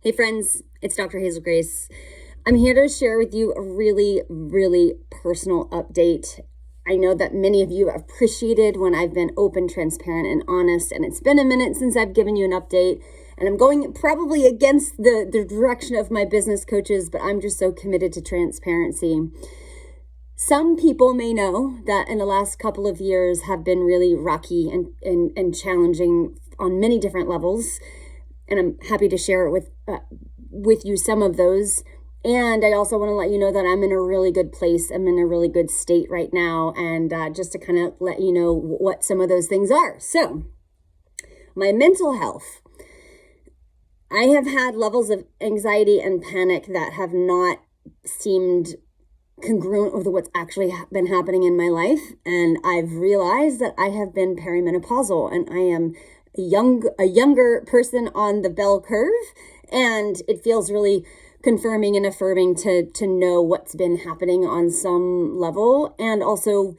Hey friends, it's Dr. Hazel-Grace. I'm here to share with you a really, really personal update. I know that many of you appreciated when I've been open, transparent, and honest, and it's been a minute since I've given you an update, and I'm going probably against the direction of my business coaches, but I'm just so committed to transparency. Some people may know that in the last couple of years have been really rocky and challenging on many different levels. And I'm happy to share it with you some of those. And I also want to let you know that I'm in a really good place. I'm in a really good state right now. And just to kind of let you know what some of those things are. So my mental health. I have had levels of anxiety and panic that have not seemed congruent with what's actually been happening in my life. And I've realized that I have been perimenopausal and I am a younger person on the bell curve, and it feels really confirming and affirming to know what's been happening on some level. And also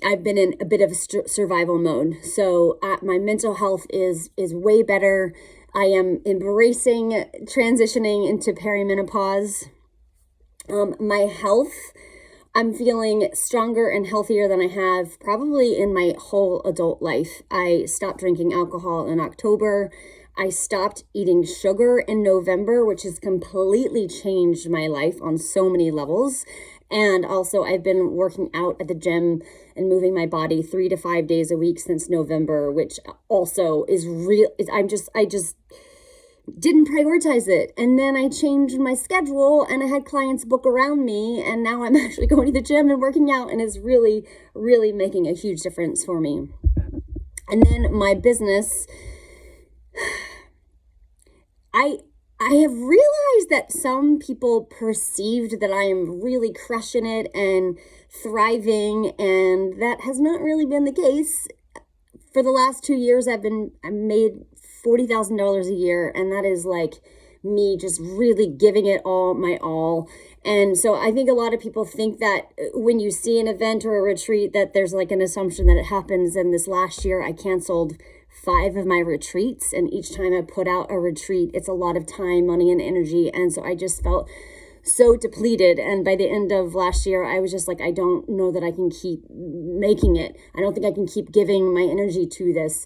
I've been in a bit of a survival mode. So my mental health is way better. I am embracing transitioning into perimenopause. My health, I'm feeling stronger and healthier than I have probably in my whole adult life. I stopped drinking alcohol in October. I stopped eating sugar in November, which has completely changed my life on so many levels. And also I've been working out at the gym and moving my body 3 to 5 days a week since November, which also is real. I just didn't prioritize it. And then I changed my schedule and I had clients book around me. And now I'm actually going to the gym and working out, and it's really, really making a huge difference for me. And then my business, I have realized that some people perceived that I am really crushing it and thriving, and that has not really been the case. For the last 2 years, I made $40,000 a year, and that is like me just really giving it all my all. And so I think a lot of people think that when you see an event or a retreat that there's like an assumption that it happens. And this last year I canceled 5 of my retreats, and each time I put out a retreat, it's a lot of time, money, and energy. And so I just felt so depleted. And by the end of last year, I was just like, I don't know that I can keep making it. I don't think I can keep giving my energy to this.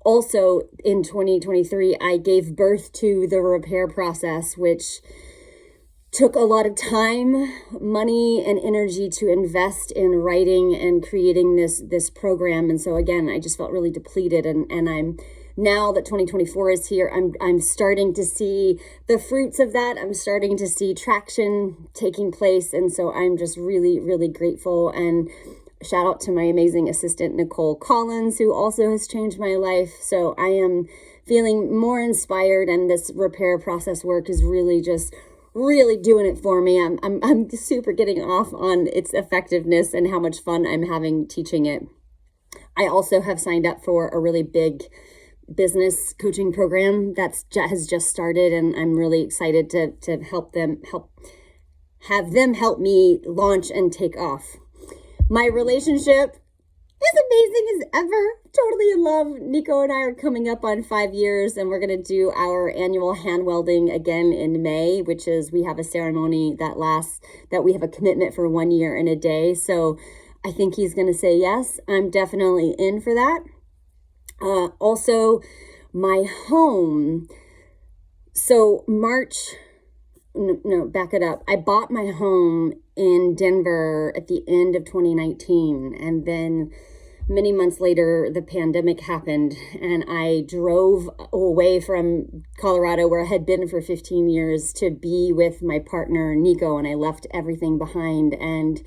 Also, in 2023, I gave birth to the repair process, which took a lot of time, money, and energy to invest in writing and creating this program. And so again, I just felt really depleted. And I'm now that 2024 is here, I'm starting to see the fruits of that. I'm starting to see traction taking place. And so I'm just really, really grateful. And shout out to my amazing assistant, Nicole Collins, who also has changed my life. So I am feeling more inspired, and this repair process work is really just really doing it for me. I'm super getting off on its effectiveness and how much fun I'm having teaching it. I also have signed up for a really big business coaching program that has just started, and I'm really excited to have them help me launch and take off. My relationship is amazing as ever. Totally in love. Nico and I are coming up on 5 years, and we're going to do our annual hand welding again in May, which is we have a ceremony that we have a commitment for 1 year and a day. So I think he's going to say yes. I'm definitely in for that. Also, my home. So back it up. I bought my home in Denver at the end of 2019. And then many months later, the pandemic happened, and I drove away from Colorado, where I had been for 15 years, to be with my partner, Nico, and I left everything behind. And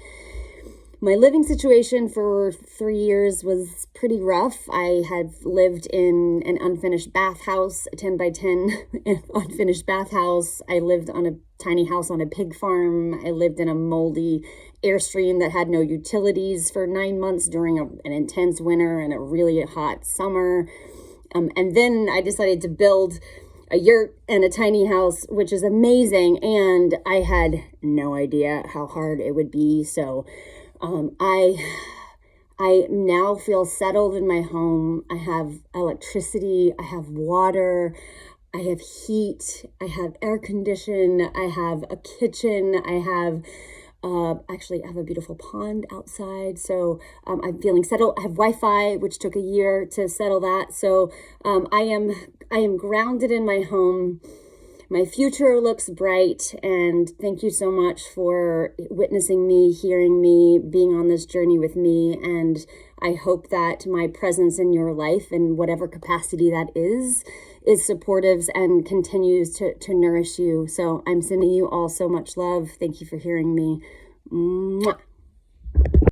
my living situation for 3 years was pretty rough. I had lived in an unfinished bathhouse, a 10 by 10 unfinished bathhouse. I lived on a tiny house on a pig farm. I lived in a moldy Airstream that had no utilities for 9 months during an intense winter and a really hot summer. And then I decided to build a yurt and a tiny house, which is amazing. And I had no idea how hard it would be. So I now feel settled in my home. I have electricity. I have water. I have heat, I have air condition, I have a kitchen, I have actually, I have a beautiful pond outside, so I'm feeling settled. I have Wi-Fi, which took a year to settle that. So I am grounded in my home. My future looks bright, and thank you so much for witnessing me, hearing me, being on this journey with me. And I hope that my presence in your life, in whatever capacity that is supportive and continues to nourish you. So I'm sending you all so much love. Thank you for hearing me. Mwah.